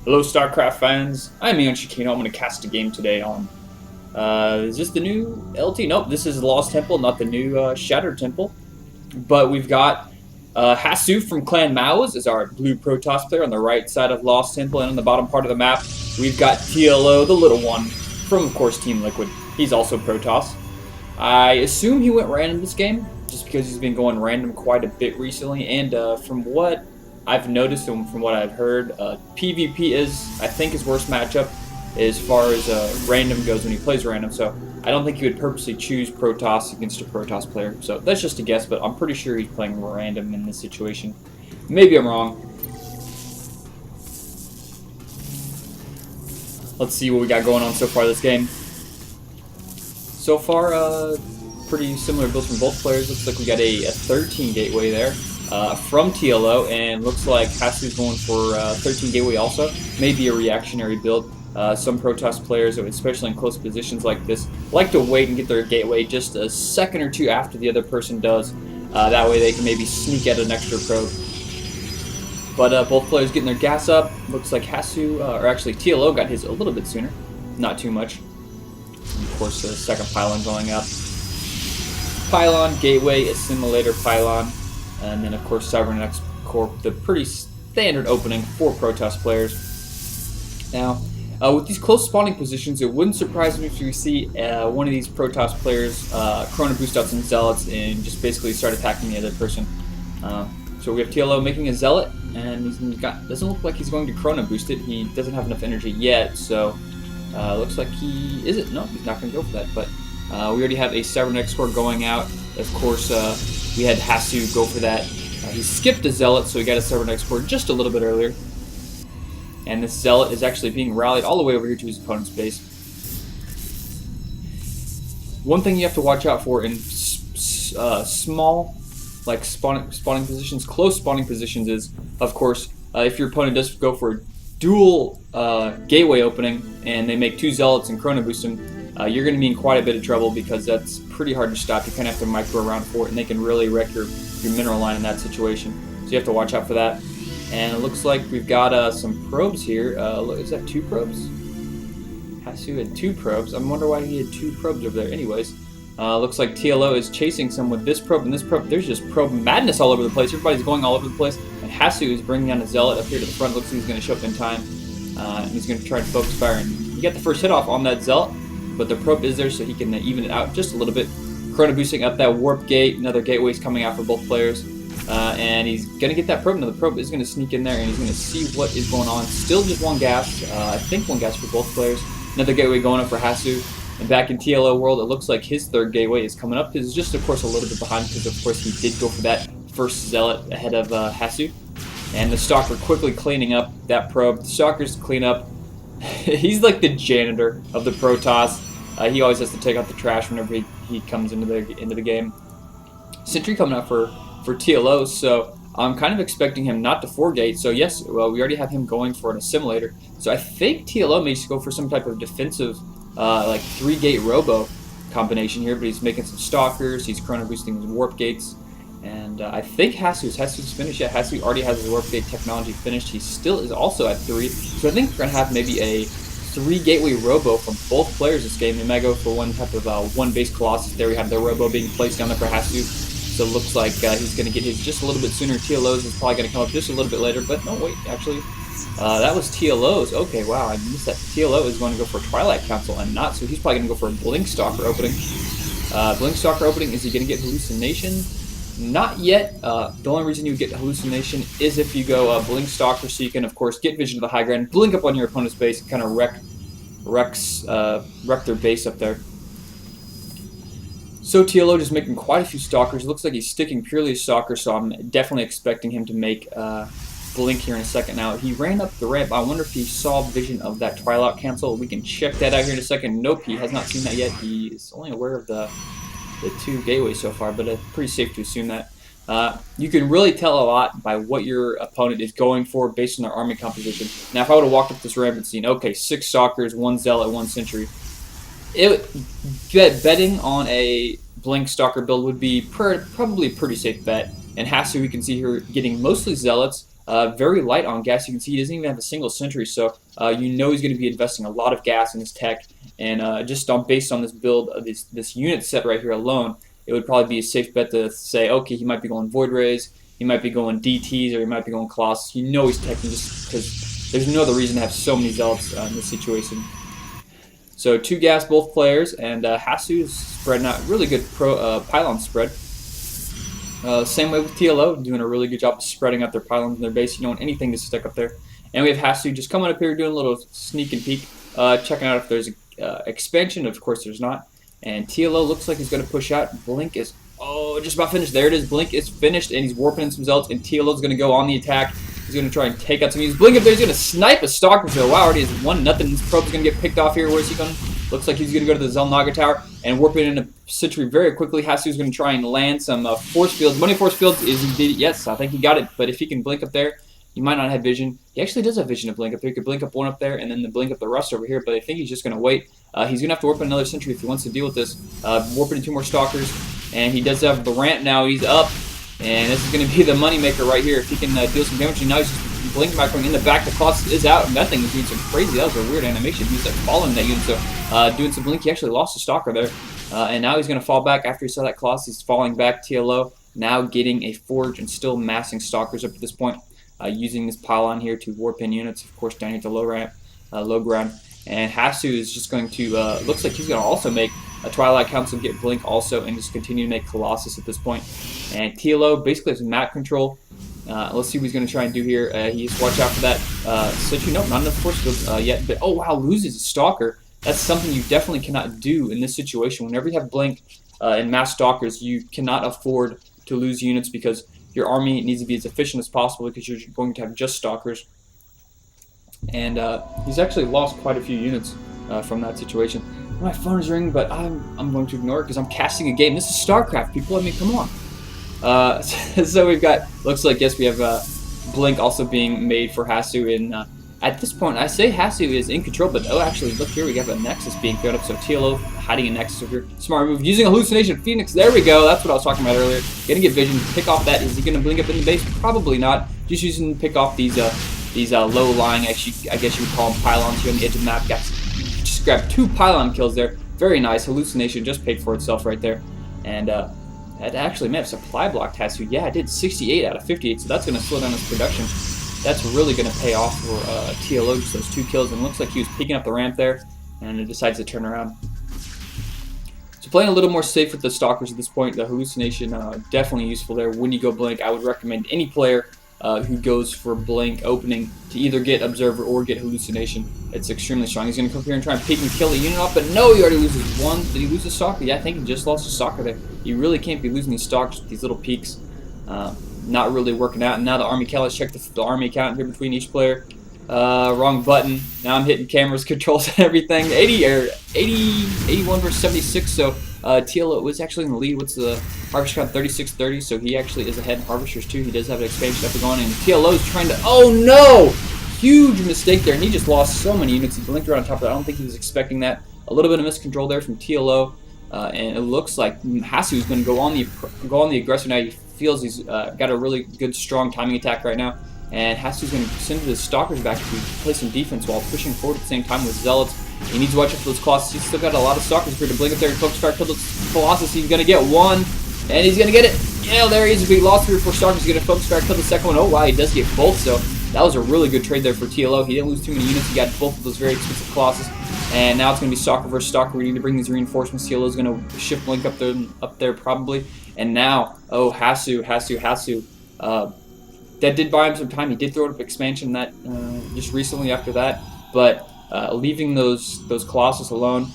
Hello Starcraft fans, I'm eOnZerG. I'm going to cast a game today on, is this the new LT? Nope, this is Lost Temple, not the new Shattered Temple. But we've got Hasu from Clan Mao's is our blue Protoss player on the right side of Lost Temple, and on the bottom part of the map, we've got TLO, the little one, from of course Team Liquid. He's also Protoss. I assume he went random this game, just because he's been going random quite a bit recently, and from what I've noticed and from what I've heard, PvP is, I think, his worst matchup as far as random goes when he plays random. So I don't think he would purposely choose Protoss against a Protoss player. So that's just a guess, but I'm pretty sure he's playing random in this situation. Maybe I'm wrong. Let's see what we got going on so far this game. So far, pretty similar builds from both players. Looks like we got a 13 gateway there. From TLO, and looks like Hasu's going for 13 gateway also. Maybe a reactionary build. Some Protoss players, especially in close positions like this, like to wait and get their gateway just a second or two after the other person does. That way they can maybe sneak out an extra probe. But both players getting their gas up. Looks like Hasu, or actually TLO, got his a little bit sooner. Not too much. And of course, the second pylon going up. Pylon, gateway, assimilator, pylon. And then, of course, Cybernetic Corp, the pretty standard opening for Protoss players. Now, with these close spawning positions, it wouldn't surprise me if we see one of these Protoss players Chrono boost out some Zealots and just basically start attacking the other person. So we have TLO making a Zealot, and doesn't look like he's going to Chrono boost it. He doesn't have enough energy yet, so looks like he isn't. No, he's not going to go for that. But we already have a Cybernetic Corp going out. Of course, we had Hasu go for that. He skipped a Zealot, so he got a Cybernetic Corp just a little bit earlier. And this Zealot is actually being rallied all the way over here to his opponent's base. One thing you have to watch out for in small, like spawning positions, close spawning positions is, of course, if your opponent does go for a dual gateway opening and they make two Zealots and Chrono boost them, you're going to be in quite a bit of trouble because that's pretty hard to stop. You kind of have to micro around for it, and they can really wreck your mineral line in that situation. So you have to watch out for that. And it looks like we've got some probes here. Is that two probes? Hasu had two probes. I wonder why he had two probes over there. Anyways, looks like TLO is chasing some with this probe and this probe. There's just probe madness all over the place. Everybody's going all over the place. And Hasu is bringing down a Zealot up here to the front. Looks like he's going to show up in time. And he's going to try to focus fire. And he got the first hit off on that Zealot, but the probe is there so he can even it out just a little bit. Chrono boosting up that warp gate. Another gateway's coming out for both players. And he's going to get that probe. Now the probe is going to sneak in there and he's going to see what is going on. Still just one gas. I think one gas for both players. Another gateway going up for Hasu. And back in TLO world, it looks like his third gateway is coming up. It's just, of course, a little bit behind because, of course, he did go for that first Zealot ahead of Hasu. And the Stalker quickly cleaning up that probe. The Stalker's clean up. He's like the janitor of the Protoss. He always has to take out the trash whenever he comes into the game. Sentry coming out for TLO, so I'm kind of expecting him not to 4-gate. So yes, well, we already have him going for an assimilator. So I think TLO may just go for some type of defensive, like 3-gate robo combination here. But he's making some stalkers. He's chrono boosting his warp gates, and I think Hasu's finished. Yeah, Hasu already has his warp gate technology finished. He still is also at 3. So I think we're gonna have maybe a 3-gateway robo from both players this game. They might go for one type of one base Colossus. There we have the robo being placed down there for Hasu. So it looks like he's going to get his just a little bit sooner. TLO's is probably going to come up just a little bit later. But no, wait, actually, that was TLO's. Okay, wow, I missed that. TLO is going to go for Twilight Council and not. So he's probably going to go for a Blink Stalker opening. Blink Stalker opening, is he going to get Hallucination? Not yet. The only reason you would get Hallucination is if you go Blink Stalker, so you can, of course, get vision of the high ground, blink up on your opponent's base, and kind of wreck their base up there. So TLO just making quite a few Stalkers. It looks like he's sticking purely to Stalker, so I'm definitely expecting him to make Blink here in a second. Now, he ran up the ramp. I wonder if he saw vision of that Twilight Cancel. We can check that out here in a second. Nope, he has not seen that yet. He is only aware of the 2 gateways so far, but it's pretty safe to assume that. You can really tell a lot by what your opponent is going for based on their army composition. Now, if I would have walked up this ramp and seen, okay, 6 Stalkers, 1 Zealot, 1 Sentry, betting on a Blink Stalker build would be probably a pretty safe bet. And Hasu, we can see here, getting mostly Zealots, very light on gas. You can see he doesn't even have a single sentry, so you know he's going to be investing a lot of gas in his tech. And just based on this build, this unit set right here alone, it would probably be a safe bet to say, okay, he might be going Void Rays, he might be going DTs, or he might be going Colossus. You know he's teching just because there's no other reason to have so many Zealots in this situation. So 2 gas both players, and Hasu is spreading out really good pylon spread. Same way with TLO, doing a really good job of spreading out their pylons in their base. You don't want anything to stick up there. And we have Hasu just coming up here doing a little sneak and peek, checking out if there's expansion. Of course there's not. And TLO looks like he's going to push out. Blink is, just about finished. There it is. Blink is finished, and he's warping in some Zealots, and TLO is going to go on the attack. He's going to try and take out some units. Blink up there. He's going to snipe a Stalker. So, wow, already is 1-0. This probe is going to get picked off here. Where's he going? Looks like he's going to go to the Xel'Naga Tower and warp it into Sentry very quickly. Hasu is going to try and land some force fields. Money force fields is indeed, yes, I think he got it. But if he can blink up there, he might not have vision. He actually does have vision to blink up there. He could blink up one up there and then blink up the rest over here. But I think he's just going to wait. He's going to have to warp in another Sentry if he wants to deal with this. Warping in 2 more Stalkers. And he does have the ramp now. He's up. And this is going to be the moneymaker right here. If he can deal some damage. And now he's just blink microing in the back. The Colossus is out. And that thing is doing some crazy. That was a weird animation. He was like following that unit. So doing some blink. He actually lost a Stalker there. And now he's going to fall back after he saw that Colossus. He's falling back. TLO now getting a Forge and still massing Stalkers up at this point. Using this pylon here to warp in units. Of course down here at the low ground. And Hasu is just going to, looks like he's going to also make a Twilight Council, get Blink also, and just continue to make Colossus at this point. And TLO basically has map control. Let's see what he's going to try and do here. He's watch out for that Sentry. Nope, not enough force field yet. But oh wow, loses a Stalker. That's something you definitely cannot do in this situation. Whenever you have Blink and mass Stalkers, you cannot afford to lose units because your army needs to be as efficient as possible because you're going to have just Stalkers. And he's actually lost quite a few units from that situation. My phone is ringing, but I'm going to ignore it because I'm casting a game. This is StarCraft, people. I mean, come on. So we've got, looks like, yes, we have Blink also being made for Hasu. And at this point, I say Hasu is in control, but oh, actually, look here, we have a Nexus being thrown up. So TLO hiding a Nexus over here. Smart move. Using Hallucination Phoenix. There we go. That's what I was talking about earlier. Gonna get vision. Pick off that. Is he gonna blink up in the base? Probably not. Just using to pick off these low-lying, I guess you would call them pylons here on the edge of the map. Just grabbed 2 pylon kills there. Very nice. Hallucination just paid for itself right there. And that actually may have supply blocked Hasu. Yeah, it did 68 out of 58, so that's going to slow down his production. That's really going to pay off for TLO, just those 2 kills. And it looks like he was picking up the ramp there, and it decides to turn around. So playing a little more safe with the Stalkers at this point. The Hallucination, definitely useful there. When you go Blink, I would recommend any player who goes for Blink opening to either get Observer or get Hallucination. It's extremely strong. He's going to come here and try and peek and kill the unit off, but no, he already loses 1. Did he lose a Stalker? Yeah, I think he just lost a Stalker there. You really can't be losing these Stalkers with these little peaks. Not really working out. And now the Army Cal, let's check the Army count here between each player. Wrong button. Now I'm hitting cameras, controls, and everything. 81 versus 76, so TLO was actually in the lead. What's the Harvester count? 36-30, so he actually is ahead. Harvesters too. He does have an expansion up and going, and TLO is trying to. Oh no! Huge mistake there, and he just lost so many units. He blinked around on top of that. I don't think he was expecting that. A little bit of miscontrol there from TLO, and it looks like Hasu is going to go on the aggressor now. He feels he's got a really good, strong timing attack right now, and Hasu's going to send his Stalkers back to play some defense while pushing forward at the same time with Zealots. He needs to watch out for those Colossus. He's still got a lot of Stalkers here to blink up there and focus fire kill the Colossus. He's going to get 1, and he's going to get it. Yeah, there he is. If he lost 3 or 4 Stalkers, he's going to focus fire kill the second one. Oh, wow, he does get both, so that was a really good trade there for TLO. He didn't lose too many units. He got both of those very expensive Colossus. And now it's going to be Stalker versus Stalker. We need to bring these reinforcements. TLO is going to shift Blink up there probably. And now, oh, Hasu. That did buy him some time. He did throw up expansion that just recently after that. But leaving those Colossus alone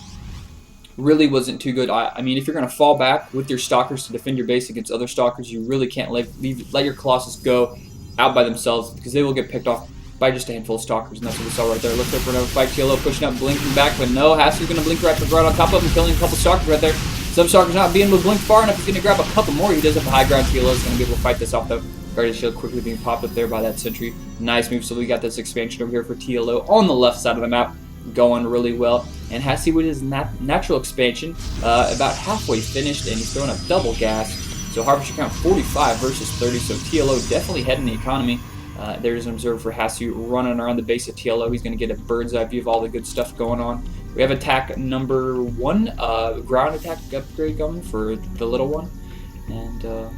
really wasn't too good. I mean, if you're going to fall back with your Stalkers to defend your base against other Stalkers, you really can't let your Colossus go out by themselves because they will get picked off by just a handful of Stalkers, and that's what we saw right there. Looks like we're going to fight TLO, pushing up, blinking back, but no, Hasu's going to blink right on top of him, killing a couple Stalkers right there. Some Stalkers not being able to blink far enough. He's going to grab a couple more. He does have a high ground. TLO is going to be able to fight this off, though. Guardian Shield quickly being popped up there by that Sentry. Nice move. So we got this expansion over here for TLO on the left side of the map, going really well. And Hasu with his natural expansion, about halfway finished, and he's throwing up double gas. So Harvester count 45 versus 30. So TLO definitely heading the economy. There's an observer for Hasu running around the base of TLO. He's going to get a bird's eye view of all the good stuff going on. We have attack number 1, ground attack upgrade going for the little one. And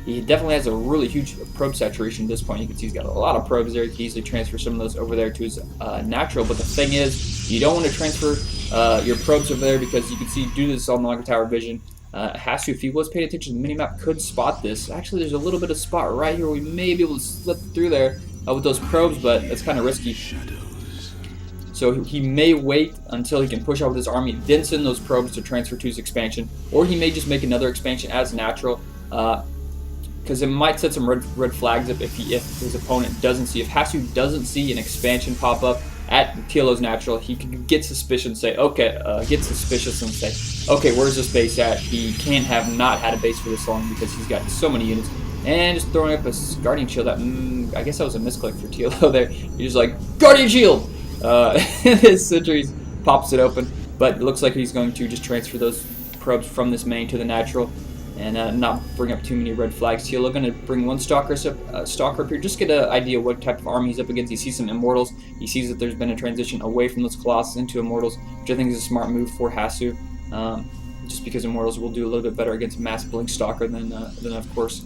he definitely has a really huge probe saturation at this point. You can see he's got a lot of probes there. He can easily transfer some of those over there to his natural. But the thing is, you don't want to transfer your probes over there because you can see due to this Odnoklassniki tower vision, Hasu, if he was paying attention to the minimap, could spot this. Actually, there's a little bit of spot right here. We may be able to slip through there with those probes, but it's kind of risky. So he may wait until he can push out with his army, then send those probes to transfer to his expansion, or he may just make another expansion as natural, because it might set some red flags up if his opponent doesn't see. If Hasu doesn't see an expansion pop up at TLO's natural, he could get suspicious and say, okay, okay, where's this base at? He can't have not had a base for this long because he's got so many units. And just throwing up a Guardian Shield. I guess that was a misclick for TLO there. He's just like, Guardian Shield! His Sentries pops it open, but it looks like he's going to just transfer those probes from this main to the natural and not bring up too many red flags. TLO going to bring one stalker up here, just get an idea what type of army he's up against. He sees some Immortals. He sees that there's been a transition away from those Colossus into Immortals, which I think is a smart move for Hasu, just because Immortals will do a little bit better against Mass Blink Stalker than of course,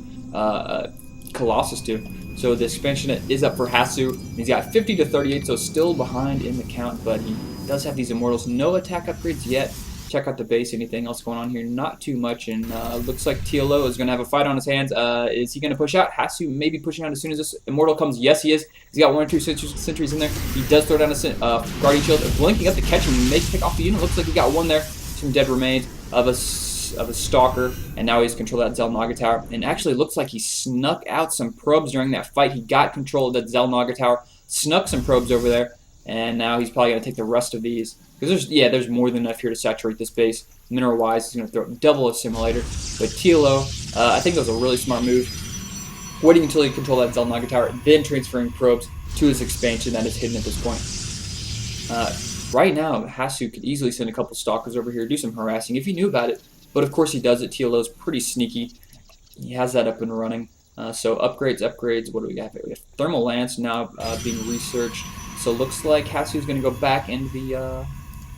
Colossus do. So the expansion is up for Hasu. He's got 50 to 38, so still behind in the count, but he does have these Immortals. No attack upgrades yet. Check out the base. Anything else going on here? Not too much, and looks like TLO is going to have a fight on his hands. Is he going to push out? Hasu may be pushing out as soon as this Immortal comes. Yes, he is. He's got 1 or 2 sentries in there. He does throw down a Guardian Shield, blinking up to catch him and make pick off the unit. Looks like he got one there. Some dead remains of a Stalker, and now he's control of that Odnoklassniki tower. And actually looks like he snuck out some probes during that fight. He got control of that Odnoklassniki tower, snuck some probes over there, and now he's probably going to take the rest of these. Because there's more than enough here to saturate this base. Mineral-wise, he's going to throw double assimilator. But TLO, I think that was a really smart move. Waiting until he controls that Odnoklassniki tower, then transferring probes to his expansion that is hidden at this point. Right now, Hasu could easily send a couple Stalkers over here, do some harassing if he knew about it. But of course he does it. TLO's pretty sneaky. He has that up and running. So upgrades. What do we got here? We have Thermal Lance now being researched. So looks like Hasu's going to go back into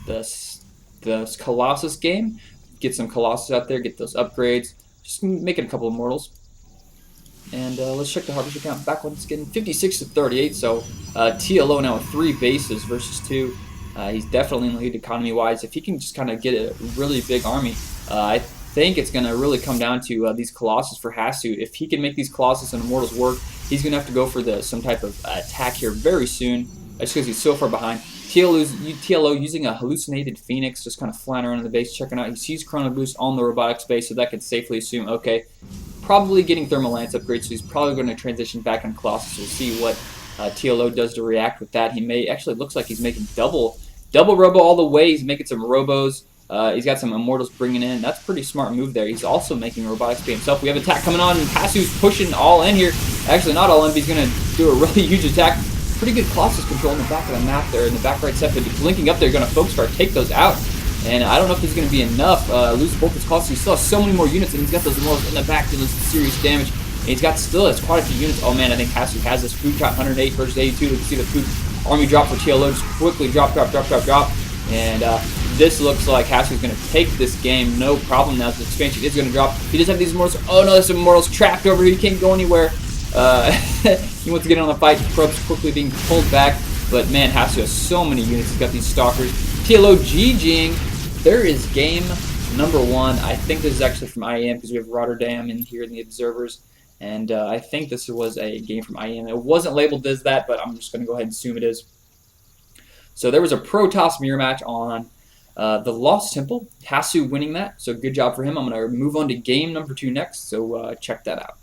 the Colossus game, get some Colossus out there, get those upgrades, just make it a couple of Immortals. And let's check the harvester count back once again, 56 to 38. So TLO now with 3 bases versus 2. He's definitely in the lead economy-wise. If he can just kind of get a really big army, I think it's going to really come down to these Colossus for Hasu. If he can make these Colossus and Immortals work, he's going to have to go for some type of attack here very soon, just because he's so far behind. TLO using a hallucinated Phoenix, just kind of flying around in the base, checking out. He sees Chrono Boost on the robotics base, so that could safely assume, okay, probably getting Thermal Lance upgrades, so he's probably going to transition back on Colossus. We'll see what TLO does to react with that. He may, actually looks like he's making double Robo all the way. He's making some Robos. He's got some Immortals bringing in. That's a pretty smart move there. He's also making robotics by himself. We have attack coming on, and Hasu's pushing all in here. Actually, not all in, but he's going to do a really huge attack. Pretty good Colossus control in the back of the map there, in the back right sector. Blinking up there, going to Focus Star, take those out. And I don't know if he's going to be enough. Lose both his Colossus. He still has so many more units, and he's got those Immortals in the back doing some serious damage. And he's got quite a few units. Oh man, I think Hasu has this food count, 108 versus 82. You can see the food army drop for TLO, just quickly drop. And this looks like Hasu's going to take this game, no problem. Now the expansion is going to drop. He does have these Immortals. Oh no, there's some Immortals trapped over here. He can't go anywhere. He wants to get in on the fight. Probes quickly being pulled back. But man, Hasu has so many units. He's got these Stalkers. TLO GGing. There is game number 1. I think this is actually from IEM because we have Rotterdam in here in the observers. And I think this was a game from IEM. It wasn't labeled as that, but I'm just going to go ahead and assume it is. So there was a Protoss mirror match on the Lost Temple. Hasu winning that. So good job for him. I'm going to move on to game number 2 next. So check that out.